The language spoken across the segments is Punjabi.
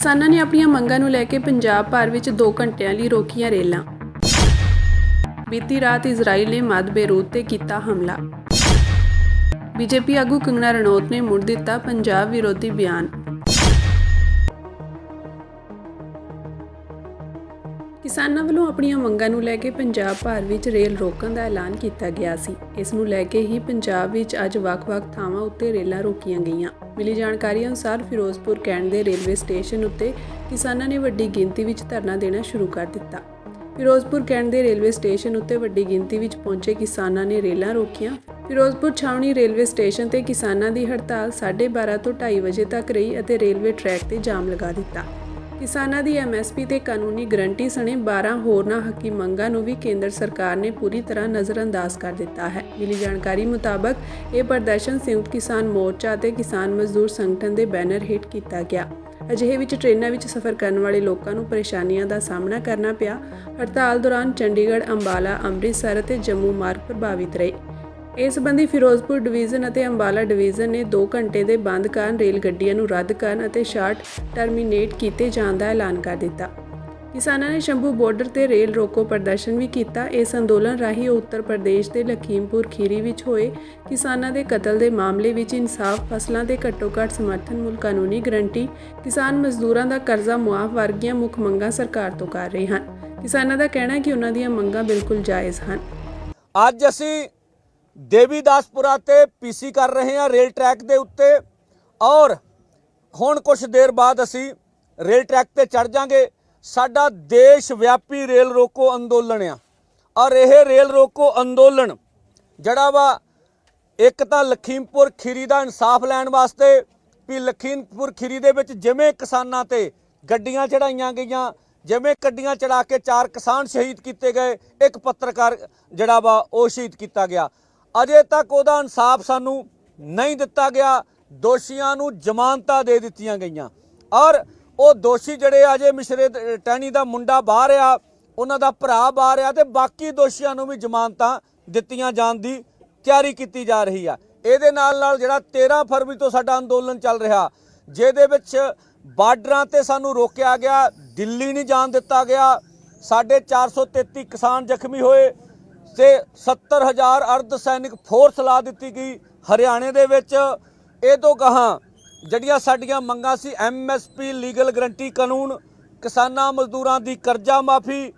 ਕਿਸਾਨਾਂ ਨੇ ਆਪਣੀਆਂ ਮੰਗਾਂ ਨੂੰ ਲੈ ਕੇ ਪੰਜਾਬ ਭਰ ਵਿੱਚ 2 ਘੰਟਿਆਂ ਲਈ ਰੋਕੀਆਂ ਰੇਲਾਂ। ਬੀਤੀ ਰਾਤ ਇਜ਼ਰਾਈਲ ਨੇ ਮੱਧ ਬੇਰੂਤ ਤੇ ਕੀਤਾ ਹਮਲਾ। ਬੀਜੇਪੀ ਆਗੂ ਕੰਗਨਾ ਰਣੌਤ ਨੇ ਮੁੜ ਦਿੱਤਾ ਪੰਜਾਬ ਵਿਰੋਧੀ ਬਿਆਨ। ਕਿਸਾਨਾਂ ਵੱਲੋਂ ਆਪਣੀਆਂ ਮੰਗਾਂ ਨੂੰ ਲੈ ਕੇ ਪੰਜਾਬ ਭਰ ਵਿੱਚ ਰੇਲ ਰੋਕਣ ਦਾ ਐਲਾਨ ਕੀਤਾ ਗਿਆ ਸੀ। ਇਸ ਨੂੰ ਲੈ ਕੇ ਹੀ ਪੰਜਾਬ ਵਿੱਚ ਅੱਜ ਵੱਖ-ਵੱਖ ਥਾਵਾਂ ਉੱਤੇ ਰੇਲਾਂ ਰੋਕੀਆਂ ਗਈਆਂ। ਮਿਲੀ ਜਾਣਕਾਰੀ ਅਨੁਸਾਰ ਫਿਰੋਜ਼ਪੁਰ ਕੈਂਟ ਦੇ ਰੇਲਵੇ ਸਟੇਸ਼ਨ ਉੱਤੇ ਕਿਸਾਨਾਂ ਨੇ ਵੱਡੀ ਗਿਣਤੀ ਵਿੱਚ ਧਰਨਾ ਦੇਣਾ ਸ਼ੁਰੂ ਕਰ ਦਿੱਤਾ। ਫਿਰੋਜ਼ਪੁਰ ਕੈਂਟ ਦੇ ਰੇਲਵੇ ਸਟੇਸ਼ਨ ਉੱਤੇ ਵੱਡੀ ਗਿਣਤੀ ਵਿੱਚ ਪਹੁੰਚੇ ਕਿਸਾਨਾਂ ਨੇ ਰੇਲਾਂ ਰੋਕੀਆਂ। ਫਿਰੋਜ਼ਪੁਰ ਛਾਉਣੀ ਰੇਲਵੇ ਸਟੇਸ਼ਨ ਤੇ ਕਿਸਾਨਾਂ ਦੀ ਹੜਤਾਲ 12:30 ਤੋਂ 2:30 ਵਜੇ ਤੱਕ ਰਹੀ ਅਤੇ ਰੇਲਵੇ ਟਰੈਕ ਤੇ ਜਾਮ ਲਗਾ ਦਿੱਤਾ। ਕਿਸਾਨਾਂ ਦੀ ਐਮਐਸਪੀ ਤੇ ਕਾਨੂੰਨੀ ਗਰੰਟੀ ਸਣੇ 12 ਹੋਰਨਾਂ ਹੱਕੀ ਮੰਗਾਂ ਨੂੰ ਵੀ ਕੇਂਦਰ ਸਰਕਾਰ ਨੇ ਪੂਰੀ ਤਰ੍ਹਾਂ ਨਜ਼ਰਅੰਦਾਜ਼ ਕਰ ਦਿੱਤਾ ਹੈ। ਮਿਲੀ ਜਾਣਕਾਰੀ ਮੁਤਾਬਕ ਇਹ ਪ੍ਰਦਰਸ਼ਨ ਸੰਯੁਕਤ ਕਿਸਾਨ ਮੋਰਚਾ ਅਤੇ ਕਿਸਾਨ ਮਜ਼ਦੂਰ ਸੰਗਠਨ ਦੇ ਬੈਨਰ ਹੇਠ ਕੀਤਾ ਗਿਆ। ਅਜਿਹੇ ਵਿੱਚ ਟ੍ਰੇਨਾਂ ਵਿੱਚ ਸਫ਼ਰ ਕਰਨ ਵਾਲੇ ਲੋਕਾਂ ਨੂੰ ਪਰੇਸ਼ਾਨੀਆਂ ਦਾ ਸਾਹਮਣਾ ਕਰਨਾ ਪਿਆ। ਹੜਤਾਲ ਦੌਰਾਨ ਚੰਡੀਗੜ੍ਹ, ਅੰਬਾਲਾ, ਅੰਮ੍ਰਿਤਸਰ ਅਤੇ ਜੰਮੂ ਮਾਰਗ ਪ੍ਰਭਾਵਿਤ ਰਹੇ। ਇਸ ਸੰਬੰਧੀ ਫਿਰੋਜ਼ਪੁਰ ਡਿਵੀਜ਼ਨ ਅਤੇ ਅੰਬਾਲਾ ਡਿਵੀਜ਼ਨ ਨੇ 2 ਘੰਟੇ ਦੇ ਬੰਦ ਕਾਰਨ ਰੇਲ ਗੱਡੀਆਂ ਨੂੰ ਰੱਦ ਕਰਨ ਅਤੇ ਸ਼ਾਰਟ ਟਰਮੀਨੇਟ ਕੀਤੇ ਜਾਣ ਦਾ ਐਲਾਨ ਕਰ ਦਿੱਤਾ। ਕਿਸਾਨਾਂ ਨੇ ਸ਼ੰਭੂ ਬਾਰਡਰ ਤੇ ਰੇਲ ਰੋਕੋ ਪ੍ਰਦਰਸ਼ਨ ਵੀ ਕੀਤਾ। ਇਸ ਅੰਦੋਲਨ ਰਾਹੀਂ ਉਹ ਉੱਤਰ ਪ੍ਰਦੇਸ਼ ਦੇ ਲਖੀਮਪੁਰ ਖੀਰੀ ਵਿੱਚ ਹੋਏ ਕਿਸਾਨਾਂ ਦੇ ਕਤਲ ਦੇ ਮਾਮਲੇ ਵਿੱਚ ਇਨਸਾਫ, ਫਸਲਾਂ ਦੇ ਘੱਟੋ-ਘੱਟ ਸਮਰਥਨ ਮੁੱਲ, ਕਾਨੂੰਨੀ ਗਰੰਟੀ, ਕਿਸਾਨ ਮਜ਼ਦੂਰਾਂ ਦਾ ਕਰਜ਼ਾ ਮੁਆਫ਼ ਵਰਗੀਆਂ ਮੁੱਖ ਮੰਗਾਂ ਸਰਕਾਰ ਤੋਂ ਕਰ ਰਹੇ ਹਨ। ਕਿਸਾਨਾਂ ਦਾ ਕਹਿਣਾ ਹੈ ਕਿ ਉਹਨਾਂ ਦੀਆਂ ਮੰਗਾਂ ਬਿਲਕੁਲ ਜਾਇਜ਼ ਹਨ। ਅੱਜ ਅਸੀਂ ਦੇਵੀਦਾਸਪੁਰਾ ਤੇ ਪੀਸੀ ਕਰ ਰਹੇ ਹਾਂ ਰੇਲ ਟਰੈਕ ਦੇ ਉੱਤੇ ਔਰ ਹੁਣ ਕੁਝ ਦੇਰ ਬਾਅਦ ਅਸੀਂ ਰੇਲ ਟਰੈਕ ਤੇ ਚੜ ਜਾਾਂਗੇ। ਸਾਡਾ ਦੇਸ਼ ਵਿਆਪੀ ਰੇਲ ਰੋਕੋ ਅੰਦੋਲਨ ਆ ਔਰ ਇਹ ਰੇਲ ਰੋਕੋ ਅੰਦੋਲਨ ਜਿਹੜਾ ਵਾ ਇੱਕ ਤਾਂ ਲਖੀਮਪੁਰ ਖੀਰੀ ਦਾ ਇਨਸਾਫ ਲੈਣ ਵਾਸਤੇ ਵੀ ਲਖੀਮਪੁਰ ਖੀਰੀ ਦੇ ਵਿੱਚ ਜਿਵੇਂ ਕਿਸਾਨਾਂ ਤੇ ਗੱਡੀਆਂ ਚੜਾਈਆਂ ਗਈਆਂ, ਜਿਵੇਂ ਗੱਡੀਆਂ ਚੜਾ ਕੇ 4 ਕਿਸਾਨ ਸ਼ਹੀਦ ਕੀਤੇ ਗਏ, ਇੱਕ ਪੱਤਰਕਾਰ ਜਿਹੜਾ ਵਾ ਉਹ ਸ਼ਹੀਦ ਕੀਤਾ ਗਿਆ। ਅਜੇ ਤੱਕ ਉਹਦਾ ਇਨਸਾਫ ਸਾਨੂੰ ਨਹੀਂ ਦਿੱਤਾ ਗਿਆ। ਦੋਸ਼ੀਆਂ ਨੂੰ ਜ਼ਮਾਨਤਾਂ ਦੇ ਦਿੱਤੀਆਂ ਗਈਆਂ ਔਰ ਉਹ ਦੋਸ਼ੀ ਜਿਹੜੇ ਅਜੇ ਮਿਸ਼ਰੇ ਟਹਿਣੀ ਦਾ ਮੁੰਡਾ ਬਾਹਰ ਆ, ਉਹਨਾਂ ਦਾ ਭਰਾ ਬਾਹਰ ਆ ਤੇ ਬਾਕੀ ਦੋਸ਼ੀਆਂ ਨੂੰ ਵੀ ਜ਼ਮਾਨਤਾਂ ਦਿੱਤੀਆਂ ਜਾਣ ਦੀ ਤਿਆਰੀ ਕੀਤੀ ਜਾ ਰਹੀ ਆ। ਇਹਦੇ ਨਾਲ ਜਿਹੜਾ 13 ਫਰਵਰੀ ਤੋਂ ਸਾਡਾ ਅੰਦੋਲਨ ਚੱਲ ਰਿਹਾ, ਜਿਹਦੇ ਵਿੱਚ ਬਾਰਡਰਾਂ ਤੇ ਸਾਨੂੰ ਰੋਕਿਆ ਗਿਆ, ਦਿੱਲੀ ਨਹੀਂ ਜਾਣ ਦਿੱਤਾ ਗਿਆ। ਸਾਡੇ 433 ਕਿਸਾਨ ਜ਼ਖਮੀ ਹੋਏ ਤੇ 70,000 ਅਰਧ ਸੈਨਿਕ ਫੋਰਸ ਲਾ ਦਿੱਤੀ ਗਈ ਹਰਿਆਣੇ ਦੇ ਵਿੱਚ। ਇਹ ਤੋਂ ਗਾਹਾਂ ਜਿਹੜੀਆਂ ਸਾਡੀਆਂ ਮੰਗਾਂ ਸੀ, ਐਮਐਸਪੀ, ਲੀਗਲ ਗਰੰਟੀ ਕਾਨੂੰਨ, ਕਿਸਾਨਾਂ ਮਜ਼ਦੂਰਾਂ ਦੀ ਕਰਜ਼ਾ ਮਾਫੀ,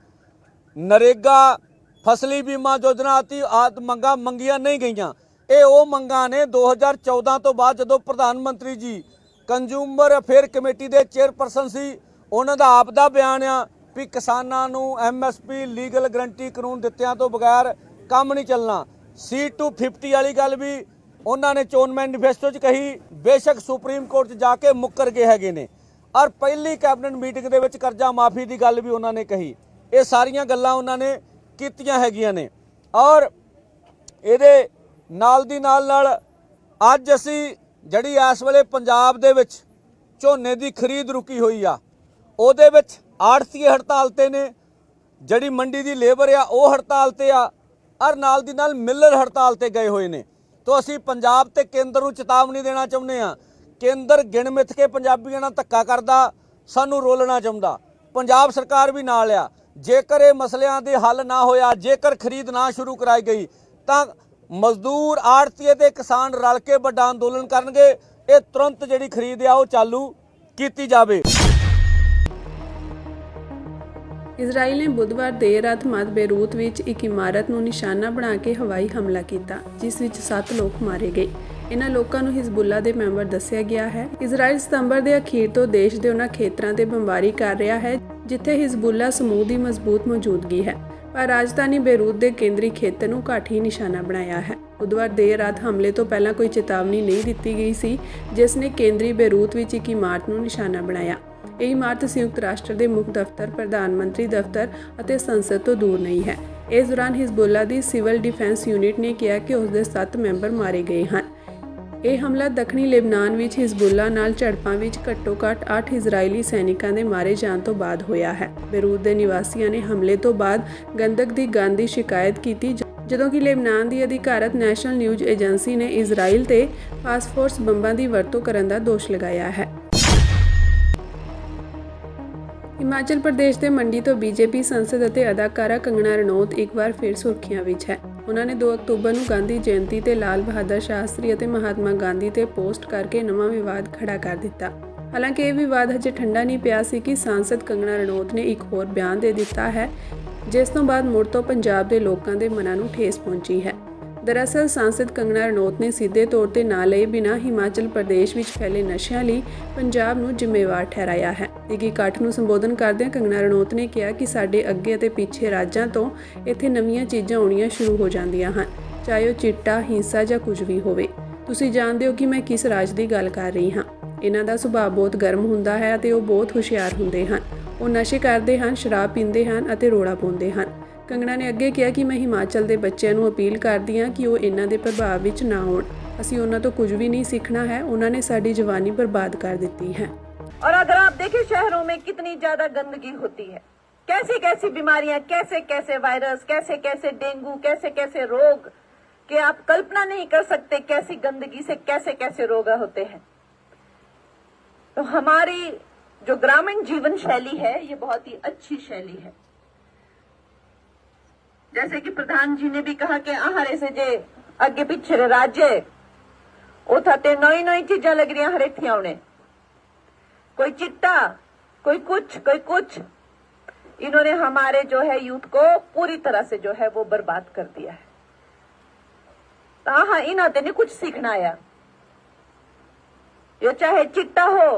ਨਰੇਗਾ, ਫਸਲੀ ਬੀਮਾ ਯੋਜਨਾ ਆਦਿ ਮੰਗਾਂ ਮੰਗੀਆਂ ਨਹੀਂ ਗਈਆਂ। ਇਹ ਉਹ ਮੰਗਾਂ ਨੇ 2014 ਤੋਂ ਬਾਅਦ ਜਦੋਂ ਪ੍ਰਧਾਨ ਮੰਤਰੀ ਜੀ ਕੰਜ਼ਿਊਮਰ ਅਫੇਅਰ ਕਮੇਟੀ ਦੇ ਚੇਅਰਪਰਸਨ ਸੀ, ਉਹਨਾਂ ਦਾ ਆਪ ਦਾ ਬਿਆਨ ਆ ਵੀ ਕਿਸਾਨਾਂ ਨੂੰ ਐਮਐਸਪੀ, ਲੀਗਲ ਗਰੰਟੀ ਕਾਨੂੰਨ ਦਿੱਤਿਆਂ ਤੋਂ ਬਗੈਰ ਕੰਮ ਨਹੀਂ ਚੱਲਣਾ। C250 ਵਾਲੀ ਗੱਲ ਵੀ ਉਹਨਾਂ ਨੇ ਚੋਣ ਮੈਨੀਫੈਸਟੋ 'ਚ ਕਹੀ, ਬੇਸ਼ੱਕ ਸੁਪਰੀਮ ਕੋਰਟ 'ਚ ਜਾ ਕੇ ਮੁੱਕਰ ਗਏ ਹੈਗੇ ਨੇ ਔਰ ਪਹਿਲੀ ਕੈਬਨਿਟ ਮੀਟਿੰਗ ਦੇ ਵਿੱਚ ਕਰਜ਼ਾ ਮਾਫੀ ਦੀ ਗੱਲ ਵੀ ਉਹਨਾਂ ਨੇ ਕਹੀ। ਇਹ ਸਾਰੀਆਂ ਗੱਲਾਂ ਉਹਨਾਂ ਨੇ ਕੀਤੀਆਂ ਹੈਗੀਆਂ ਨੇ ਔਰ ਇਹਦੇ ਨਾਲ ਦੀ ਨਾਲ ਅੱਜ ਅਸੀਂ ਜਿਹੜੀ ਇਸ ਵੇਲੇ ਪੰਜਾਬ ਦੇ ਵਿੱਚ ਝੋਨੇ ਦੀ ਖਰੀਦ ਰੁਕੀ ਹੋਈ ਆ, ਉਹਦੇ ਵਿੱਚ ਆੜ੍ਹਤੀਏ ਹੜਤਾਲ ਤੇ ਨੇ, ਜਿਹੜੀ ਮੰਡੀ ਦੀ ਲੇਬਰ ਆ ਉਹ ਹੜਤਾਲ ਤੇ ਆ ਔਰ ਨਾਲ ਦੀ ਨਾਲ ਮਿਲਰ ਹੜਤਾਲ ਤੇ ਗਏ ਹੋਏ ਨੇ। ਤੋਂ ਅਸੀਂ ਪੰਜਾਬ ਤੇ ਕੇਂਦਰ ਨੂੰ ਚੇਤਾਵਨੀ ਦੇਣਾ ਚਾਹੁੰਦੇ ਹਾਂ। ਕੇਂਦਰ ਗਿਣ ਮਿੱਥ ਕੇ ਪੰਜਾਬੀਆਂ ਨਾਲ ਧੱਕਾ ਕਰਦਾ, ਸਾਨੂੰ ਰੋਲਣਾ ਚਾਹੁੰਦਾ। ਪੰਜਾਬ ਸਰਕਾਰ ਵੀ ਨਾਲ ਆ। ਜੇਕਰ ਇਹ ਮਸਲਿਆਂ ਦੇ ਹੱਲ ਨਾ ਹੋਇਆ, ਜੇਕਰ ਖਰੀਦ ਨਾ ਸ਼ੁਰੂ ਕਰਾਈ ਗਈ ਤਾਂ ਮਜ਼ਦੂਰ, ਆੜ੍ਹਤੀਏ ਤੇ ਕਿਸਾਨ ਰਲ ਕੇ ਵੱਡਾ ਅੰਦੋਲਨ ਕਰਨਗੇ। ਇਹ ਤੁਰੰਤ ਜਿਹੜੀ ਖਰੀਦ ਆ ਉਹ ਚਾਲੂ ਕੀਤੀ ਜਾਵੇ। ਇਜ਼ਰਾਈਲ ਨੇ ਬੁੱਧਵਾਰ ਦੇਰ ਰਾਤ ਮੱਧ ਬੇਰੂਤ ਵਿੱਚ ਇੱਕ ਇਮਾਰਤ ਨੂੰ ਨਿਸ਼ਾਨਾ ਬਣਾ ਕੇ ਹਵਾਈ ਹਮਲਾ ਕੀਤਾ, ਜਿਸ ਵਿੱਚ 7 ਲੋਕ ਮਾਰੇ ਗਏ। ਇਹਨਾਂ ਲੋਕਾਂ ਨੂੰ ਹਿਜ਼ਬੁੱਲਾ ਦੇ ਮੈਂਬਰ ਦੱਸਿਆ ਗਿਆ ਹੈ। ਇਜ਼ਰਾਈਲ ਸਤੰਬਰ ਦੇ ਅਖੀਰ ਤੋਂ ਦੇਸ਼ ਦੇ ਉਹਨਾਂ ਖੇਤਰਾਂ ਤੇ ਬੰਬਾਰੀ ਕਰ ਰਿਹਾ ਹੈ ਜਿੱਥੇ ਹਿਜ਼ਬੁੱਲਾ ਸਮੂਹ ਦੀ ਮਜ਼ਬੂਤ ਮੌਜੂਦਗੀ ਹੈ, ਪਰ ਰਾਜਧਾਨੀ ਬੇਰੂਤ ਦੇ ਕੇਂਦਰੀ ਖੇਤਰ ਨੂੰ ਘੱਟ ਹੀ ਨਿਸ਼ਾਨਾ ਬਣਾਇਆ ਹੈ। ਬੁੱਧਵਾਰ ਦੇਰ ਰਾਤ ਹਮਲੇ ਤੋਂ ਪਹਿਲਾਂ ਕੋਈ ਚੇਤਾਵਨੀ ਨਹੀਂ ਦਿੱਤੀ ਗਈ ਸੀ, ਜਿਸ ਨੇ ਕੇਂਦਰੀ ਬੇਰੂਤ ਵਿੱਚ ਇੱਕ ਇਮਾਰਤ ਨੂੰ ਨਿਸ਼ਾਨਾ ਬਣਾਇਆ। ਇਹ ਇਮਾਰਤ ਸੰਯੁਕਤ ਰਾਸ਼ਟਰ ਦੇ ਮੁੱਖ ਦਫ਼ਤਰ, ਪ੍ਰਧਾਨ ਮੰਤਰੀ ਦਫ਼ਤਰ ਅਤੇ ਸੰਸਦ ਤੋਂ ਦੂਰ ਨਹੀਂ ਹੈ। ਇਸ ਦੌਰਾਨ ਹਿਜ਼ਬੁੱਲਾ ਦੀ ਸਿਵਲ ਡਿਫੈਂਸ ਯੂਨਿਟ ਨੇ ਕਿਹਾ ਕਿ ਉਸ ਦੇ 7 ਮੈਂਬਰ ਮਾਰੇ ਗਏ ਹਨ। ਇਹ ਹਮਲਾ ਦੱਖਣੀ ਲੇਬਨਾਨ ਵਿੱਚ ਹਿਜ਼ਬੁੱਲਾ ਨਾਲ ਝੜਪਾਂ ਵਿੱਚ ਘੱਟੋ-ਘੱਟ 8 ਇਜ਼ਰਾਈਲੀ ਸੈਨਿਕਾਂ ਦੇ ਮਾਰੇ ਜਾਣ ਤੋਂ ਬਾਅਦ ਹੋਇਆ ਹੈ। ਬੇਰੂਤ ਦੇ ਨਿਵਾਸੀਆਂ ਨੇ ਹਮਲੇ ਤੋਂ ਬਾਅਦ ਗੰਧਕ ਦੀ ਗੰਧ ਦੀ ਸ਼ਿਕਾਇਤ ਕੀਤੀ, ਜਦੋਂ ਕਿ ਲੇਬਨਾਨ ਦੀ ਅਧਿਕਾਰਤ ਨੈਸ਼ਨਲ ਨਿਊਜ਼ ਏਜੰਸੀ ਨੇ ਇਜ਼ਰਾਈਲ ਤੇ ਫਾਸਫੋਰਸ ਬੰਬਾਂ ਦੀ ਵਰਤੋਂ ਕਰਨ ਦਾ ਦੋਸ਼ ਲਗਾਇਆ ਹੈ। ਹਿਮਾਚਲ ਪ੍ਰਦੇਸ਼ ਦੇ ਮੰਡੀ ਤੋਂ ਬੀਜੇਪੀ ਸੰਸਦ ਅਤੇ ਅਦਾਕਾਰਾ ਕੰਗਣਾ ਰਣੌਤ ਇੱਕ ਵਾਰ ਫਿਰ ਸੁਰਖੀਆਂ ਵਿੱਚ ਹੈ। ਉਹਨਾਂ ਨੇ 2 ਅਕਤੂਬਰ ਨੂੰ ਗਾਂਧੀ ਜਯੰਤੀ ਤੇ ਲਾਲ ਬਹਾਦਰ ਸ਼ਾਸਤਰੀ ਅਤੇ ਮਹਾਤਮਾ ਗਾਂਧੀ ਤੇ ਪੋਸਟ ਕਰਕੇ ਨਵਾਂ ਵਿਵਾਦ ਖੜਾ ਕਰ ਦਿੱਤਾ। ਹਾਲਾਂਕਿ ਇਹ ਵਿਵਾਦ ਹਜੇ ਠੰਡਾ ਨਹੀਂ ਪਿਆ ਸੀ ਕਿ ਸਾਂਸਦ ਕੰਗਣਾ ਰਣੌਤ ਨੇ ਇੱਕ ਹੋਰ ਬਿਆਨ ਦੇ ਦਿੱਤਾ ਹੈ, ਜਿਸ ਤੋਂ ਬਾਅਦ ਮੁੜ ਤੋਂ ਪੰਜਾਬ ਦੇ ਲੋਕਾਂ ਦੇ ਮਨਾਂ ਨੂੰ ਠੇਸ ਪਹੁੰਚੀ ਹੈ। ਦਰਅਸਲ ਸਾਂਸਦ ਕੰਗਣਾ ਰਣੌਤ ਨੇ ਸਿੱਧੇ ਤੌਰ ਤੇ ਨਾਂ ਲਏ ਬਿਨਾਂ ਹਿਮਾਚਲ ਪ੍ਰਦੇਸ਼ ਵਿੱਚ ਫੈਲੇ ਨਸ਼ਿਆਂ ਲਈ ਪੰਜਾਬ ਨੂੰ ਜ਼ਿੰਮੇਵਾਰ ਠਹਿਰਾਇਆ ਹੈ। ਇੱਕ ਇਕੱਠ ਨੂੰ ਸੰਬੋਧਨ ਕਰਦਿਆਂ ਕੰਗਣਾ ਰਣੌਤ ਨੇ ਕਿਹਾ ਕਿ ਸਾਡੇ ਅੱਗੇ ਅਤੇ ਪਿੱਛੇ ਰਾਜਾਂ ਤੋਂ ਇੱਥੇ ਨਵੀਆਂ ਚੀਜ਼ਾਂ ਆਉਣੀਆਂ ਸ਼ੁਰੂ ਹੋ ਜਾਂਦੀਆਂ ਹਨ, ਚਾਹੇ ਉਹ ਚਿੱਟਾ, ਹਿੰਸਾ ਜਾਂ ਕੁਝ ਵੀ ਹੋਵੇ। ਤੁਸੀਂ ਜਾਣਦੇ ਹੋ ਕਿ ਮੈਂ ਕਿਸ ਰਾਜ ਦੀ ਗੱਲ ਕਰ ਰਹੀ ਹਾਂ। ਇਹਨਾਂ ਦਾ ਸੁਭਾਅ ਬਹੁਤ ਗਰਮ ਹੁੰਦਾ ਹੈ ਅਤੇ ਉਹ ਬਹੁਤ ਹੁਸ਼ਿਆਰ ਹੁੰਦੇ ਹਨ। ਉਹ ਨਸ਼ੇ ਕਰਦੇ ਹਨ, ਸ਼ਰਾਬ ਪੀਂਦੇ ਹਨ ਅਤੇ ਰੌਲਾ ਪਾਉਂਦੇ ਹਨ। ਕੰਗਣਾ ਨੇ ਅੱਗੇ ਕਿਹਾ ਕਿ ਮੈਂ ਹਿਮਾਚਲ ਦੇ ਬੱਚਿਆਂ ਨੂੰ ਅਪੀਲ ਕਰਦੀ ਹਾਂ ਕਿ ਉਹ ਇਹਨਾਂ ਦੇ ਪ੍ਰਭਾਵ ਵਿੱਚ ਨਾ ਆਉਣ। ਅਸੀਂ ਉਹਨਾਂ ਤੋਂ ਕੁਝ ਵੀ ਨਹੀਂ ਸਿੱਖਣਾ ਹੈ। ਉਹਨਾਂ ਨੇ ਸਾਡੀ ਜਵਾਨੀ बर्बाद कर दी है। और अगर आप देखें शहरों में कितनी ज्यादा गंदगी होती है, कैसी कैसी बीमारियां, कैसे कैसे वायरस, कैसे कैसे डेंगू, कैसे कैसे रोग कि आप कल्पना नहीं कर सकते कैसी गंदगी से कैसे कैसे रोग होते हैं। तो हमारी जो ग्रामीण जीवन शैली है ये बहुत ही अच्छी शैली है। जैसे कि प्रधान जी ने भी कहा कि आहारे से जे अगे पिछे राज्य उठाते नई नई चीजा लग रही हरेठिया उन्हें, कोई चिट्टा, कोई कुछ। इन्होंने हमारे जो है यूथ को पूरी तरह से जो है वो बर्बाद कर दिया है। तो हाँ, इन्होंने नहीं कुछ सीखना आया। ये चाहे चिट्टा हो,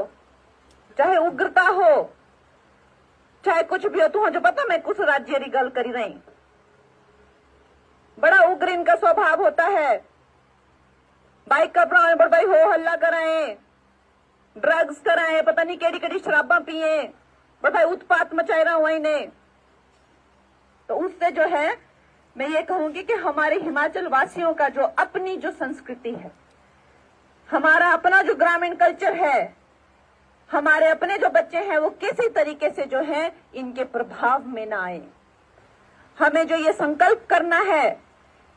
चाहे उग्रता हो, चाहे कुछ भी हो। तुम जो पता मैं कुछ राज्य की गल करी रही, बड़ा उग्र इनका स्वभाव होता है। बाइक का पुराने पर भाई हो हल्ला कराए, ड्रग्स कराए, पता नहीं केड़ी केड़ी शराबा पिए, पर भाई उत्पात मचाए रहा हुआ इन्हें। तो उससे जो है मैं ये कहूंगी कि हमारे हिमाचल वासियों का जो अपनी जो संस्कृति है, हमारा अपना जो ग्रामीण कल्चर है, हमारे अपने जो बच्चे हैं वो किसी तरीके से जो है इनके प्रभाव में ना आए। हमें जो ये संकल्प करना है,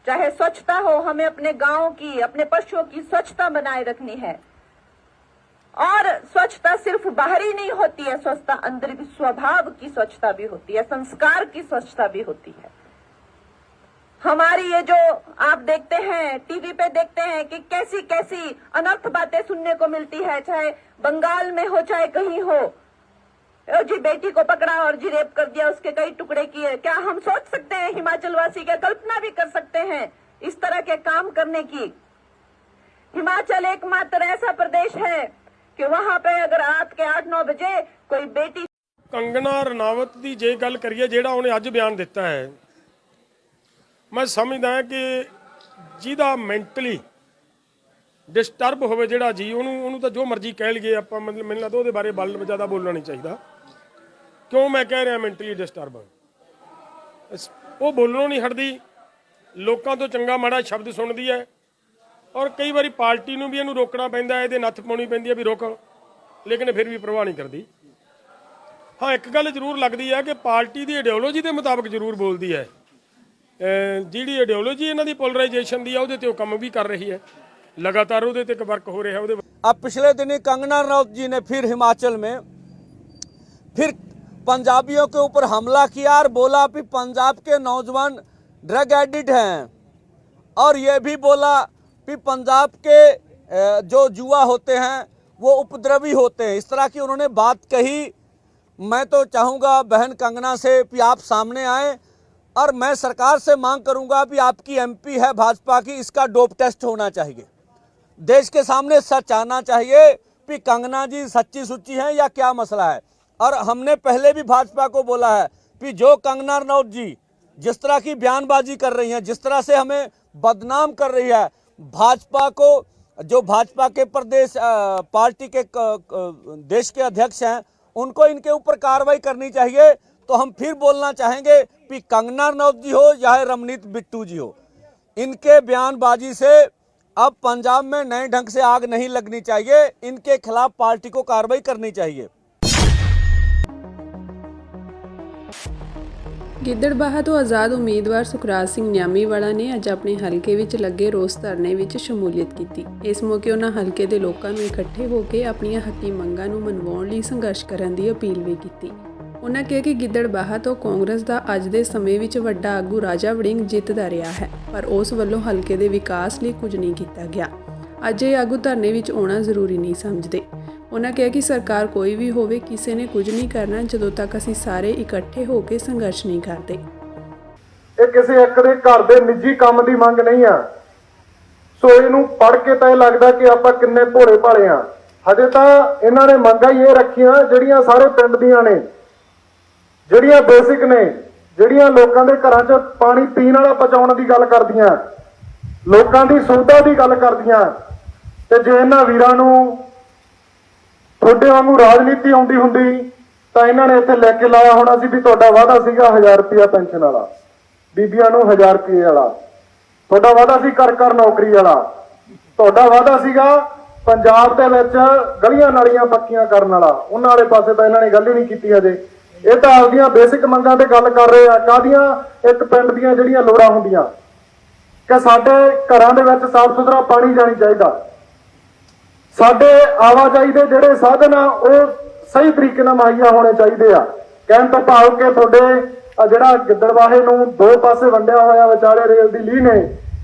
चाहे स्वच्छता हो, हमें अपने गांव की, अपने पशुओं की स्वच्छता बनाए रखनी है। और स्वच्छता सिर्फ बाहरी नहीं होती है, स्वच्छता अंदर भी, स्वभाव की स्वच्छता भी होती है, संस्कार की स्वच्छता भी होती है। हमारी ये जो आप देखते हैं, टीवी पे देखते हैं कि कैसी कैसी अनर्थ बातें सुनने को मिलती है, चाहे बंगाल में हो चाहे कहीं हो। जी बेटी को पकड़ा और जी रेप कर दिया, उसके कई टुकड़े किए। क्या हम सोच सकते हैं, हिमाचल वासी क्या कल्पना भी कर सकते हैं इस तरह के काम करने की? हिमाचल एकमात्र ऐसा प्रदेश है कि वहां पे अगर रात के 8-9 बजे कोई बेटी। कंगना रणावत की जे गल करिए जिहड़ा उन्हें अज बयान दिता है, मैं समझदा कि जिहदा मैंटली डिस्टर्ब होवे जिहड़ा जी ਉਹਨੂੰ ਤਾਂ जो मर्जी कह ਲਈਏ ਆਪਾਂ, मतलब ਮੈਨੂੰ ਲੱਗਦਾ ਉਹਦੇ ਬਾਰੇ ज़्यादा बोलना नहीं चाहिए। क्यों मैं कह रहा मैंटली डिस्टर्ब, वो बोलनों नहीं हटदी, लोगों तो चंगा माड़ा शब्द सुनती है। और कई बार पार्टी नूं भी इहनूं रोकना पैंदा है, नत्थ पाउणी पैंदी है भी रोक, लेकिन फिर भी परवाह नहीं करती। हाँ, एक गल जरूर लगती है कि पार्टी की आइडियोलॉजी के मुताबिक जरूर बोलती है, जिहड़ी आइडियोलॉजी इन्हां दी पोलराइजेशन दी है उहदे ते ओह काम भी कर रही है, लगातार उहदे ते वर्क हो रहा है। अब पिछले दिनी कंगना रनौत जी ने फिर हिमाचल में फिर पंजाबियों के ऊपर हमला किया और बोला कि पंजाब के नौजवान ड्रग एडिक्ट हैं, और ये भी बोला कि पंजाब के जो जुआ होते हैं वो उपद्रवी होते हैं। इस तरह की उन्होंने बात कही। मैं तो चाहूँगा बहन कंगना से कि आप सामने आए और मैं सरकार से मांग करूँगा कि आपकी एमपी है भाजपा की, इसका डोप टेस्ट होना चाहिए, देश के सामने सच आना चाहिए कि कंगना जी सच्ची सुच्ची हैं या क्या मसला है। और हमने पहले भी भाजपा को बोला है कि जो कंगना रनौत जी जिस तरह की बयानबाजी कर रही हैं, जिस तरह से हमें बदनाम कर रही है, भाजपा को, जो भाजपा के प्रदेश पार्टी के देश के अध्यक्ष हैं, उनको इनके ऊपर कार्रवाई करनी चाहिए। तो हम फिर बोलना चाहेंगे कि कंगना रनौत जी हो या रमनीत बिट्टू जी हो, इनके बयानबाजी से अब पंजाब में नए ढंग से आग नहीं लगनी चाहिए, इनके खिलाफ पार्टी को कार्रवाई करनी चाहिए। ਗਿੱਦੜਬਾਹਾ ਤੋਂ ਆਜ਼ਾਦ ਉਮੀਦਵਾਰ ਸੁਖਰਾਜ ਸਿੰਘ ਨਿਆਮੀਵਾਲਾ ਨੇ ਅੱਜ ਆਪਣੇ ਹਲਕੇ ਵਿੱਚ ਲੱਗੇ ਰੋਸ ਧਰਨੇ ਵਿੱਚ ਸ਼ਮੂਲੀਅਤ ਕੀਤੀ। ਇਸ ਮੌਕੇ ਉਹਨਾਂ ਹਲਕੇ ਦੇ ਲੋਕਾਂ ਨੂੰ ਇਕੱਠੇ ਹੋ ਕੇ ਆਪਣੀਆਂ ਹੱਕੀ ਮੰਗਾਂ ਨੂੰ ਮਨਵਾਉਣ ਲਈ ਸੰਘਰਸ਼ ਕਰਨ ਦੀ ਅਪੀਲ ਵੀ ਕੀਤੀ। ਉਹਨਾਂ ਕਿਹਾ ਕਿ ਗਿੱਦੜਬਾਹਾ ਤੋਂ ਕਾਂਗਰਸ ਦਾ ਅੱਜ ਦੇ ਸਮੇਂ ਵਿੱਚ ਵੱਡਾ ਆਗੂ ਰਾਜਾ ਵੜਿੰਗ ਜਿੱਤਦਾ ਰਿਹਾ ਹੈ, ਪਰ ਉਸ ਵੱਲੋਂ ਹਲਕੇ ਦੇ ਵਿਕਾਸ ਲਈ ਕੁਝ ਨਹੀਂ ਕੀਤਾ ਗਿਆ। ਅੱਜ ਇਹ ਆਗੂ ਧਰਨੇ ਵਿੱਚ ਆਉਣਾ ਜ਼ਰੂਰੀ ਨਹੀਂ ਸਮਝਦੇ। ਉਹਨਾਂ ਕਿਹਾ ਕਿ ਸਰਕਾਰ ਕੋਈ ਵੀ ਹੋਵੇ, ਕਿਸੇ ਨੇ ਕੁਝ ਨਹੀਂ ਕਰਨਾ ਜਦੋਂ ਤੱਕ ਅਸੀਂ ਸਾਰੇ ਇਕੱਠੇ ਹੋ ਕੇ ਸੰਘਰਸ਼ ਨਹੀਂ ਕਰਦੇ। ਇਹ ਕਿਸੇ ਇੱਕ ਦੇ ਘਰ ਦੇ ਨਿੱਜੀ ਕੰਮ ਦੀ ਮੰਗ ਨਹੀਂ ਆ। ਸੋ ਇਹਨੂੰ ਪੜ੍ਹ ਕੇ ਤਾਂ ਇਹ ਲੱਗਦਾ ਕਿ ਆਪਾਂ ਕਿੰਨੇ ਭੋਲੇ ਭਾਲੇ ਆ। ਹਜੇ ਤਾਂ ਇਹਨਾਂ ਨੇ ਮੰਗਾਂ ਹੀ ਇਹ ਰੱਖੀਆਂ ਜਿਹੜੀਆਂ ਸਾਰੇ ਪਿੰਡ ਦੀਆਂ ਨੇ, ਜਿਹੜੀਆਂ ਬੇਸਿਕ ਨੇ, ਜਿਹੜੀਆਂ ਲੋਕਾਂ ਦੇ ਘਰਾਂ 'ਚ ਪਾਣੀ ਪੀਣ ਵਾਲਾ ਪਹੁੰਚਾਉਣ ਦੀ ਗੱਲ ਕਰਦੀਆਂ, ਲੋਕਾਂ ਦੀ ਸੁਵਿਧਾ ਦੀ ਗੱਲ ਕਰਦੀਆਂ। ਤੇ ਜੇ ਇਹਨਾਂ ਵੀਰਾਂ ਨੂੰ ਤੁਹਾਡੇ ਵਾਂਗੂ ਰਾਜਨੀਤੀ ਆਉਂਦੀ ਹੁੰਦੀ ਤਾਂ ਇਹਨਾਂ ਨੇ ਇੱਥੇ ਲੈ ਕੇ ਲਾਇਆ ਹੋਣਾ ਸੀ ਵੀ ਤੁਹਾਡਾ ਵਾਅਦਾ ਸੀਗਾ 1000 ਰੁਪਇਆ ਪੈਨਸ਼ਨ ਵਾਲਾ, ਬੀਬੀਆਂ ਨੂੰ 1000 ਰੁਪਏ ਵਾਲਾ, ਤੁਹਾਡਾ ਵਾਅਦਾ ਸੀ ਘਰ ਘਰ ਨੌਕਰੀ ਵਾਲਾ, ਤੁਹਾਡਾ ਵਾਅਦਾ ਸੀਗਾ ਪੰਜਾਬ ਦੇ ਵਿੱਚ ਗਲੀਆਂ ਨਾਲੀਆਂ ਪੱਕੀਆਂ ਕਰਨ ਵਾਲਾ। ਉਹਨਾਂ ਵਾਲੇ ਪਾਸੇ ਤਾਂ ਇਹਨਾਂ ਨੇ ਗੱਲ ਹੀ ਨਹੀਂ ਕੀਤੀ ਹਜੇ। ਇਹ ਤਾਂ ਆਪਦੀਆਂ ਬੇਸਿਕ ਮੰਗਾਂ ਤੇ ਗੱਲ ਕਰ ਰਹੇ ਆ। ਕਾਹਦੀਆਂ? ਇੱਕ ਪਿੰਡ ਦੀਆਂ ਜਿਹੜੀਆਂ ਲੋੜਾਂ ਹੁੰਦੀਆਂ ਕਿ ਸਾਡੇ ਘਰਾਂ ਦੇ ਵਿੱਚ ਸਾਫ਼ ਸੁਥਰਾ ਪਾਣੀ ਜਾਣੀ ਚਾਹੀਦਾ, ਸਾਡੇ ਆਵਾਜਾਈ ਦੇ ਜਿਹੜੇ ਸਾਧਨ ਆ ਉਹ ਸਹੀ ਤਰੀਕੇ ਨਾਲ ਮੁਹੱਈਆ ਹੋਣੇ ਚਾਹੀਦੇ ਆ। ਕਹਿਣ ਤੋਂ ਭਾਵ ਕਿ ਤੁਹਾਡੇ ਜਿਹੜਾ ਗਿੱਦੜਬਾਹੇ ਨੂੰ ਦੋ ਪਾਸੇ ਵੰਡਿਆ ਹੋਇਆ ਵਿਚਾਲੇ ਰੇਲ ਦੀ ਲੀਹ ਨੇ,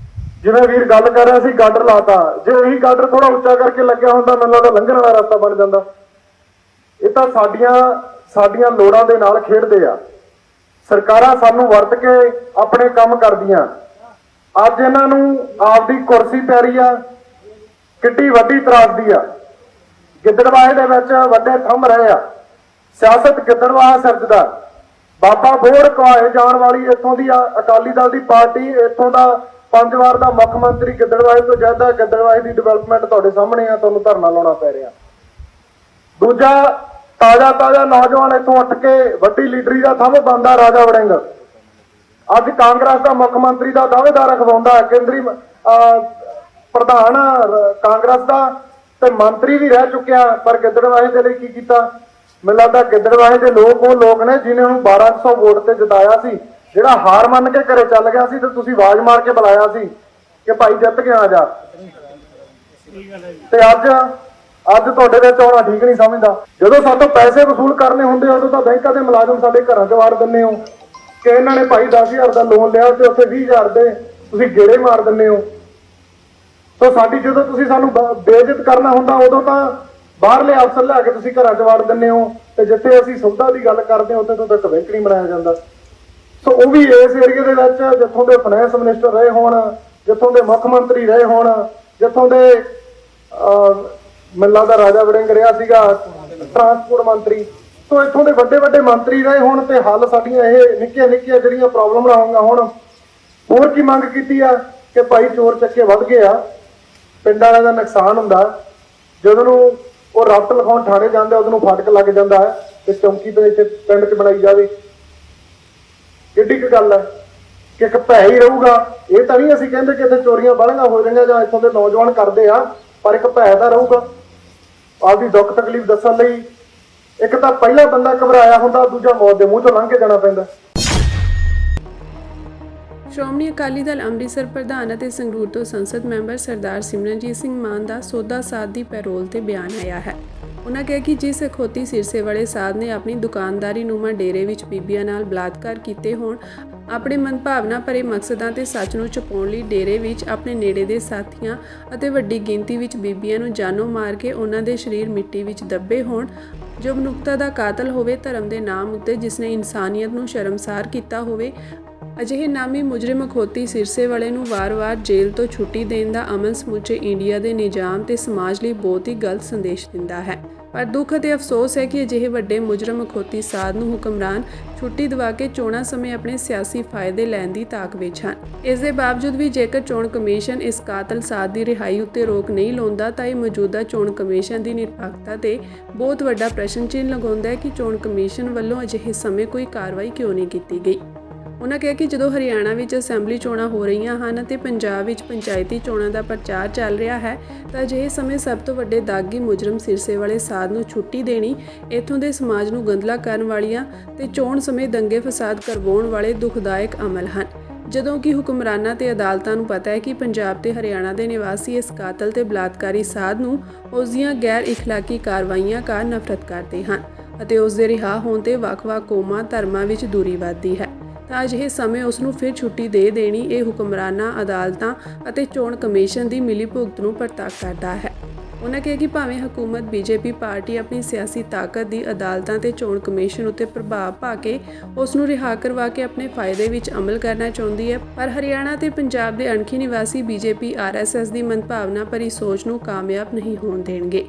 ਜਿਵੇਂ ਵੀਰ ਗੱਲ ਕਰ ਰਿਹਾ ਸੀ ਗਾਡਰ ਲਾਤਾ, ਜੇ ਇਹੀ ਗਾਡਰ ਥੋੜਾ ਉੱਚਾ ਕਰਕੇ ਲੱਗਿਆ ਹੁੰਦਾ ਮੈਨੂੰ ਲੱਗਦਾ ਲੰਘਣ ਵਾਲਾ ਰਸਤਾ ਬਣ ਜਾਂਦਾ। ਇਹ ਤਾਂ ਸਾਡੀਆਂ ਲੋੜਾਂ ਦੇ ਨਾਲ ਖੇਡਦੇ ਆ। ਸਰਕਾਰਾਂ ਸਾਨੂੰ ਵਰਤ ਕੇ ਆਪਣੇ ਕੰਮ ਕਰਦੀਆਂ। ਅੱਜ ਇਹਨਾਂ ਨੂੰ ਆਪਦੀ ਕੁਰਸੀ ਪਿਆਰੀ ਆ, ਕਿੱਡੀ ਵੱਡੀ ਤਰਾਸਦੀ ਆ। ਗਿੱਦੜਬਾਹੇ ਦੇ ਵਿੱਚ ਵੱਡੇ ਥੰਮ ਰਹੇ ਆ, ਸਿਆਸਤ ਗਿੱਦੜਬਾਹਾ ਸਿਰਜਦਾ। ਬਾਬਾ ਬੋੜ ਕਹਾਏ ਜਾਣ ਵਾਲੀ ਇੱਥੋਂ ਦੀ ਅਕਾਲੀ ਦਲ ਦੀ ਪਾਰਟੀ, ਇੱਥੋਂ ਦਾ 5 ਵਾਰ ਦਾ ਮੁੱਖ ਮੰਤਰੀ ਗਿੱਦੜਬਾਹੇ ਤੋਂ ਜ਼ਿਆਦਾ। ਗਿੱਦੜਬਾਹੇ ਦੀ ਡਿਵੈਲਪਮੈਂਟ ਤੁਹਾਡੇ ਸਾਹਮਣੇ ਆ, ਤੁਹਾਨੂੰ ਧਰਨਾ ਲਾਉਣਾ ਪੈ ਰਿਹਾ। ਦੂਜਾ, ਤਾਜ਼ਾ ਨੌਜਵਾਨ ਇੱਥੋਂ ਉੱਠ ਕੇ ਵੱਡੀ ਲੀਡਰੀ ਦਾ ਥੰਮ ਬਣਦਾ ਰਾਜਾ ਵੜਿੰਗ। ਅੱਜ ਕਾਂਗਰਸ ਦਾ ਮੁੱਖ ਮੰਤਰੀ ਦਾ ਦਾਅਵੇਦਾਰ ਅਖਵਾਉਂਦਾ, ਕੇਂਦਰੀ ਪ੍ਰਧਾਨ ਕਾਂਗਰਸ ਦਾ ਤੇ ਮੰਤਰੀ ਵੀ ਰਹਿ ਚੁੱਕਿਆ। ਪਰ ਗਿੱਦੜਬਾਹੇ ਦੇ ਲਈ ਕੀ ਕੀਤਾ? ਮੈਨੂੰ ਲੱਗਦਾ ਗਿੱਦੜਬਾਹੇ ਦੇ ਲੋਕ ਉਹ ਲੋਕ ਨੇ ਜਿਨ੍ਹਾਂ ਨੂੰ 1200 ਵੋਟ ਤੇ ਜਿਤਾਇਆ ਸੀ, ਜਿਹੜਾ ਹਾਰ ਮੰਨ ਕੇ ਘਰੇ ਚੱਲ ਗਿਆ ਸੀ ਤੇ ਤੁਸੀਂ ਆਵਾਜ਼ ਮਾਰ ਕੇ ਬੁਲਾਇਆ ਸੀ ਕਿ ਭਾਈ ਜਿੱਤ ਕੇ ਆ ਜਾ। ਤੇ ਅੱਜ ਤੁਹਾਡੇ ਵਿੱਚ ਆਉਣਾ ਠੀਕ ਨਹੀਂ ਸਮਝਦਾ। ਜਦੋਂ ਸਾਡੇ ਤੋਂ ਪੈਸੇ ਵਸੂਲ ਕਰਨੇ ਹੁੰਦੇ ਉਦੋਂ ਤਾਂ ਬੈਂਕਾਂ ਦੇ ਮੁਲਾਜ਼ਮ ਸਾਡੇ ਘਰਾਂ 'ਚ ਵਾੜ ਦਿੰਦੇ ਹੋ ਕਿ ਇਹਨਾਂ ਨੇ ਭਾਈ 10,000 ਦਾ ਲੋਨ ਲਿਆ ਤੇ ਉੱਥੇ 20,000 ਦੇ ਤੁਸੀਂ ਗੇੜੇ ਮਾਰ ਦਿੰਦੇ ਹੋ। ਸੋ ਸਾਡੀ ਜਦੋਂ ਤੁਸੀਂ ਸਾਨੂੰ ਬੇਇੱਜ਼ਤ ਕਰਨਾ ਹੁੰਦਾ ਉਦੋਂ ਤਾਂ ਬਾਹਰਲੇ ਅਫਸਰ ਲਿਆ ਕੇ ਤੁਸੀਂ ਘਰਾਂ 'ਚ ਵਾੜ ਦਿੰਦੇ ਹੋ, ਤੇ ਜਿੱਥੇ ਅਸੀਂ ਸੁਵਿਧਾ ਦੀ ਗੱਲ ਕਰਦੇ ਹਾਂ ਉੱਥੇ ਤੋਂ ਤੱਕ ਬੈਂਕ ਨਹੀਂ ਬਣਾਇਆ ਜਾਂਦਾ। ਸੋ ਉਹ ਵੀ ਇਸ ਏਰੀਏ ਦੇ ਵਿੱਚ ਜਿੱਥੋਂ ਦੇ ਫਾਈਨੈਂਸ ਮਿਨਿਸਟਰ ਰਹੇ ਹੋਣ, ਜਿੱਥੋਂ ਦੇ ਮੁੱਖ ਮੰਤਰੀ ਰਹੇ ਹੋਣ, ਜਿੱਥੋਂ ਦੇ ਮੈਨੂੰ ਲੱਗਦਾ ਰਾਜਾ ਵੜਿੰਗ ਰਿਹਾ ਸੀਗਾ ਟਰਾਂਸਪੋਰਟ ਮੰਤਰੀ, ਸੋ ਇੱਥੋਂ ਦੇ ਵੱਡੇ ਮੰਤਰੀ ਰਹੇ ਹੋਣ ਤੇ ਹੱਲ ਸਾਡੀਆਂ ਇਹ ਨਿੱਕੀਆਂ ਜਿਹੜੀਆਂ ਪ੍ਰੋਬਲਮਾਂ ਹੋਣਗੀਆਂ। ਹੁਣ ਹੋਰ ਕੀ ਮੰਗ ਕੀਤੀ ਆ ਕਿ ਭਾਈ ਚੋਰ ਚੱਕੇ ਵੱਧ ਗਏ ਆ, ਪਿੰਡ ਵਾਲਿਆਂ ਦਾ ਨੁਕਸਾਨ ਹੁੰਦਾ। ਜਦੋਂ ਨੂੰ ਉਹ ਰਾਬਟ ਲਿਖਾਉਣ ਥਾਣੇ ਜਾਂਦੇ ਉਦੋਂ ਨੂੰ ਫਾਟਕ ਲੱਗ ਜਾਂਦਾ ਹੈ ਤੇ ਚੌਂਕੀ ਤੇ ਇੱਥੇ ਪਿੰਡ 'ਚ ਬਣਾਈ ਜਾਵੇ। ਕਿੱਡੀ ਕੁ ਗੱਲ ਹੈ ਕਿ ਇੱਕ ਭੈ ਹੀ ਰਹੂਗਾ। ਇਹ ਤਾਂ ਨਹੀਂ ਅਸੀਂ ਕਹਿੰਦੇ ਕਿ ਇੱਥੇ ਚੋਰੀਆਂ ਬਾਹਲੀਆਂ ਹੋ ਰਹੀਆਂ ਜਾਂ ਇੱਥੋਂ ਦੇ ਨੌਜਵਾਨ ਕਰਦੇ ਆ, ਪਰ ਇੱਕ ਭੈ ਤਾਂ ਰਹੂਗਾ। ਆਪਦੀ ਦੁੱਖ ਤਕਲੀਫ ਦੱਸਣ ਲਈ ਇੱਕ ਤਾਂ ਪਹਿਲਾ ਬੰਦਾ ਘਬਰਾਇਆ ਹੁੰਦਾ, ਦੂਜਾ ਮੌਤ ਦੇ ਮੂੰਹ ਚੋਂ ਲੰਘ ਕੇ ਜਾਣਾ ਪੈਂਦਾ। ਸ਼੍ਰੋਮਣੀ ਅਕਾਲੀ ਦਲ ਅੰਮ੍ਰਿਤਸਰ ਪ੍ਰਧਾਨ ਅਤੇ ਸੰਗਰੂਰ ਤੋਂ ਸੰਸਦ ਮੈਂਬਰ ਸਰਦਾਰ ਸਿਮਰਨਜੀਤ ਸਿੰਘ ਮਾਨ ਦਾ ਸੌਦਾ ਸਾਧ ਦੀ ਪੈਰੋਲ ਤੇ ਬਿਆਨ ਆਇਆ ਹੈ। ਉਹਨਾਂ ਕਿਹਾ ਕਿ ਜਿਸ ਅਖੌਤੀ ਸਿਰਸੇ ਵਾਲੇ ਸਾਧ ਨੇ ਆਪਣੀ ਦੁਕਾਨਦਾਰੀ ਨੂੰਮਾ ਡੇਰੇ ਵਿੱਚ ਬੀਬੀਆਂ ਨਾਲ ਬਲਾਤਕਾਰ ਕੀਤੇ ਹੋਣ, ਆਪਣੇ ਮਨਭਾਵਨਾ ਭਰੇ ਮਕਸਦਾਂ ਤੇ ਸੱਚ ਨੂੰ ਛੁਪਾਉਣ ਲਈ ਡੇਰੇ ਵਿੱਚ ਆਪਣੇ ਨੇੜੇ ਦੇ ਸਾਥੀਆਂ ਅਤੇ ਵੱਡੀ ਗਿਣਤੀ ਵਿੱਚ ਬੀਬੀਆਂ ਨੂੰ ਜਾਨੋਂ ਮਾਰ ਕੇ ਉਹਨਾਂ ਦੇ ਸਰੀਰ ਮਿੱਟੀ ਵਿੱਚ ਦੱਬੇ ਹੋਣ, ਜੋ ਮਨੁੱਖਤਾ ਦਾ ਕਾਤਲ ਹੋਵੇ, ਧਰਮ ਦੇ ਨਾਮ ਉੱਤੇ ਜਿਸਨੇ ਇਨਸਾਨੀਅਤ ਨੂੰ ਸ਼ਰਮਸਾਰ ਕੀਤਾ ਹੋਵੇ, ਅਜਿਹੇ ਨਾਮੀ ਮੁਜਰਮ ਅਖੌਤੀ ਸਿਰਸੇ ਵਾਲੇ ਨੂੰ ਵਾਰ-ਵਾਰ ਜੇਲ੍ਹ ਤੋਂ ਛੁੱਟੀ ਦੇਣ ਦਾ ਅਮਲ ਸਮੁੱਚੇ ਇੰਡੀਆ ਦੇ ਨਿਜ਼ਾਮ ਤੇ ਸਮਾਜ ਲਈ ਬਹੁਤ ਹੀ ਗਲਤ ਸੰਦੇਸ਼ ਦਿੰਦਾ ਹੈ। ਪਰ ਦੁੱਖ ਅਤੇ ਅਫਸੋਸ ਹੈ ਕਿ ਅਜਿਹੇ ਵੱਡੇ ਮੁਜਰਮ ਅਖੌਤੀ ਸਾਧ ਨੂੰ ਹੁਕਮਰਾਨ ਛੁੱਟੀ ਦਿਵਾ ਕੇ ਚੋਣਾਂ ਸਮੇਂ ਆਪਣੇ ਸਿਆਸੀ ਫਾਇਦੇ ਲੈਣ ਦੀ ਤਾਕ ਵਿੱਚ ਹਨ। ਇਸ ਦੇ ਬਾਵਜੂਦ ਵੀ ਜੇਕਰ ਚੋਣ ਕਮਿਸ਼ਨ ਇਸ ਕਾਤਲ ਸਾਧ ਦੀ ਰਿਹਾਈ ਉੱਤੇ ਰੋਕ ਨਹੀਂ ਲਾਉਂਦਾ ਤਾਂ ਇਹ ਮੌਜੂਦਾ ਚੋਣ ਕਮਿਸ਼ਨ ਦੀ ਨਿਰਪੱਖਤਾ ਤੇ ਬਹੁਤ ਵੱਡਾ ਪ੍ਰਸ਼ਨ ਚਿੰਨ੍ਹ ਲਗਾਉਂਦਾ ਹੈ ਕਿ ਚੋਣ ਕਮਿਸ਼ਨ ਵੱਲੋਂ ਅਜਿਹੇ ਸਮੇਂ ਕੋਈ ਕਾਰਵਾਈ ਕਿਉਂ ਨਹੀਂ ਕੀਤੀ ਗਈ। ਉਹਨਾਂ ਕਿਹਾ ਕਿ ਜਦੋਂ ਹਰਿਆਣਾ ਵਿੱਚ ਅਸੈਂਬਲੀ ਚੋਣਾਂ ਹੋ ਰਹੀਆਂ ਹਨ ਅਤੇ ਪੰਜਾਬ ਵਿੱਚ ਪੰਚਾਇਤੀ ਚੋਣਾਂ ਦਾ ਪ੍ਰਚਾਰ ਚੱਲ ਰਿਹਾ ਹੈ ਤਾਂ ਅਜਿਹੇ ਸਮੇਂ ਸਭ ਤੋਂ ਵੱਡੇ ਦਾਗੀ ਮੁਜਰਮ ਸਿਰਸੇ ਵਾਲੇ ਸਾਧ ਨੂੰ ਛੁੱਟੀ ਦੇਣੀ ਇੱਥੋਂ ਦੇ ਸਮਾਜ ਨੂੰ ਗੰਦਲਾ ਕਰਨ ਵਾਲੀਆਂ ਤੇ ਚੋਣ ਸਮੇਂ ਦੰਗੇ ਫਸਾਦ ਕਰਵਾਉਣ ਵਾਲੇ ਦੁਖਦਾਇਕ ਅਮਲ ਹਨ। ਜਦੋਂ ਕਿ ਹੁਕਮਰਾਨਾਂ ਤੇ ਅਦਾਲਤਾਂ ਨੂੰ ਪਤਾ ਹੈ ਕਿ ਪੰਜਾਬ ਤੇ ਹਰਿਆਣਾ ਦੇ ਨਿਵਾਸੀ ਇਸ ਕਾਤਲ ਤੇ ਬਲਾਤਕਾਰੀ ਸਾਧ ਨੂੰ ਉਸ ਦੀਆਂ ਗੈਰ ਇਖਲਾਕੀ ਕਾਰਵਾਈਆਂ ਕਾਰਨ ਨਫ਼ਰਤ ਕਰਦੇ ਹਨ ਅਤੇ ਉਸ ਦੇ ਰਿਹਾ ਹੋਣ ਤੇ ਵੱਖ-ਵੱਖ ਕੌਮਾਂ ਧਰਮਾਂ ਵਿੱਚ ਦੂਰੀ ਵੱਧਦੀ ਹੈ ਤਾਂ ਅਜਿਹੇ ਸਮੇਂ ਉਸ ਨੂੰ ਫਿਰ ਛੁੱਟੀ ਦੇ ਦੇਣੀ ਇਹ ਹੁਕਮਰਾਨਾਂ, ਅਦਾਲਤਾਂ ਅਤੇ ਚੋਣ ਕਮਿਸ਼ਨ ਦੀ ਮਿਲੀਭੁਗਤ ਨੂੰ ਪ੍ਰਤੱਖ ਕਰਦਾ ਹੈ। ਉਨ੍ਹਾਂ ਕਿਹਾ ਕਿ ਭਾਵੇਂ ਹਕੂਮਤ ਬੀਜੇਪੀ ਪਾਰਟੀ ਆਪਣੀ ਸਿਆਸੀ ਤਾਕਤ ਦੀ ਅਦਾਲਤਾਂ ਤੇ ਚੋਣ ਕਮਿਸ਼ਨ ਉੱਤੇ ਪ੍ਰਭਾਵ ਪਾ ਕੇ ਉਸ ਨੂੰ ਰਿਹਾ ਕਰਵਾ ਕੇ ਆਪਣੇ ਫਾਇਦੇ ਵਿੱਚ ਅਮਲ ਕਰਨਾ ਚਾਹੁੰਦੀ ਹੈ, ਪਰ ਹਰਿਆਣਾ ਤੇ ਪੰਜਾਬ ਦੇ ਅਣਖੀ ਨਿਵਾਸੀ ਬੀਜੇਪੀ RSS ਦੀ ਮੰਦਭਾਵਨਾ ਭਰੀ ਸੋਚ ਨੂੰ ਕਾਮਯਾਬ ਨਹੀਂ ਹੋਣ ਦੇਣਗੇ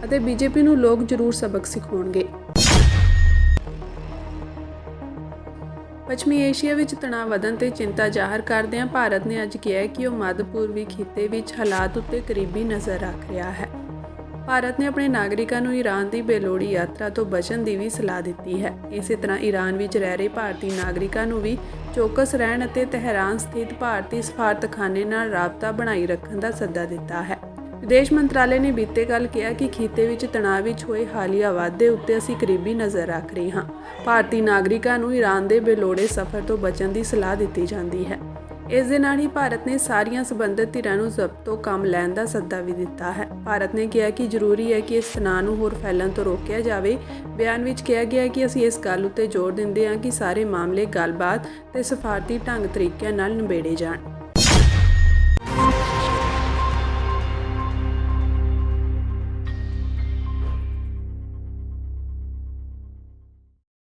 ਅਤੇ ਬੀਜੇਪੀ ਨੂੰ ਲੋਕ ਜ਼ਰੂਰ ਸਬਕ ਸਿਖਾਉਣਗੇ। ਪੱਛਮੀ ਏਸ਼ੀਆ ਵਿੱਚ ਤਣਾਅ ਵਧਣ ਤੇ ਚਿੰਤਾ ਜ਼ਾਹਰ ਕਰਦਿਆਂ ਭਾਰਤ ਨੇ ਅੱਜ ਕਿਹਾ ਕਿ ਉਹ ਮੱਧ ਪੂਰਬੀ ਖਿੱਤੇ ਵਿੱਚ ਹਾਲਾਤ ਉੱਤੇ ਕਰੀਬੀ ਨਜ਼ਰ ਰੱਖ ਰਿਹਾ ਹੈ। ਭਾਰਤ ਨੇ ਆਪਣੇ ਨਾਗਰਿਕਾਂ ਨੂੰ ਈਰਾਨ ਦੀ ਬੇਲੋੜੀ ਯਾਤਰਾ ਤੋਂ ਬਚਣ ਦੀ ਵੀ ਸਲਾਹ ਦਿੱਤੀ ਹੈ। ਇਸੇ ਤਰ੍ਹਾਂ ਈਰਾਨ ਵਿੱਚ ਰਹਿ ਰਹੇ ਭਾਰਤੀ ਨਾਗਰਿਕਾਂ ਨੂੰ ਵੀ ਚੌਕਸ ਰਹਿਣ ਅਤੇ ਤਹਿਰਾਨ ਸਥਿਤ ਭਾਰਤੀ ਸਫਾਰਤਖਾਨੇ ਨਾਲ ਰਾਬਤਾ ਬਣਾਈ ਰੱਖਣ ਦਾ ਸੱਦਾ ਦਿੱਤਾ ਹੈ। ਵਿਦੇਸ਼ ਮੰਤਰਾਲੇ ਨੇ ਬੀਤੇ ਕੱਲ੍ਹ ਕਿਹਾ ਕਿ ਖਿੱਤੇ ਵਿੱਚ ਤਣਾਅ ਵਿੱਚ ਹੋਏ ਹਾਲੀਆ ਵਾਧੇ ਉੱਤੇ ਅਸੀਂ ਕਰੀਬੀ ਨਜ਼ਰ ਰੱਖ ਰਹੇ ਹਾਂ। ਭਾਰਤੀ ਨਾਗਰਿਕਾਂ ਨੂੰ ਈਰਾਨ ਦੇ ਬੇਲੋੜੇ ਸਫ਼ਰ ਤੋਂ ਬਚਣ ਦੀ ਸਲਾਹ ਦਿੱਤੀ ਜਾਂਦੀ ਹੈ। ਇਸ ਦੇ ਨਾਲ ਹੀ ਭਾਰਤ ਨੇ ਸਾਰੀਆਂ ਸਬੰਧਤ ਧਿਰਾਂ ਨੂੰ ਜ਼ਬਤ ਤੋਂ ਕੰਮ ਲੈਣ ਦਾ ਸੱਦਾ ਵੀ ਦਿੱਤਾ ਹੈ। ਭਾਰਤ ਨੇ ਕਿਹਾ ਕਿ ਜ਼ਰੂਰੀ ਹੈ ਕਿ ਇਸ ਤਣਾਅ ਨੂੰ ਹੋਰ ਫੈਲਣ ਤੋਂ ਰੋਕਿਆ ਜਾਵੇ। ਬਿਆਨ ਵਿੱਚ ਕਿਹਾ ਗਿਆ ਕਿ ਅਸੀਂ ਇਸ ਗੱਲ ਉੱਤੇ ਜ਼ੋਰ ਦਿੰਦੇ ਹਾਂ ਕਿ ਸਾਰੇ ਮਾਮਲੇ ਗੱਲਬਾਤ ਤੇ ਸਫ਼ਾਰਤੀ ਢੰਗ ਤਰੀਕਿਆਂ ਨਾਲ ਨਿਬੇੜੇ ਜਾਣ।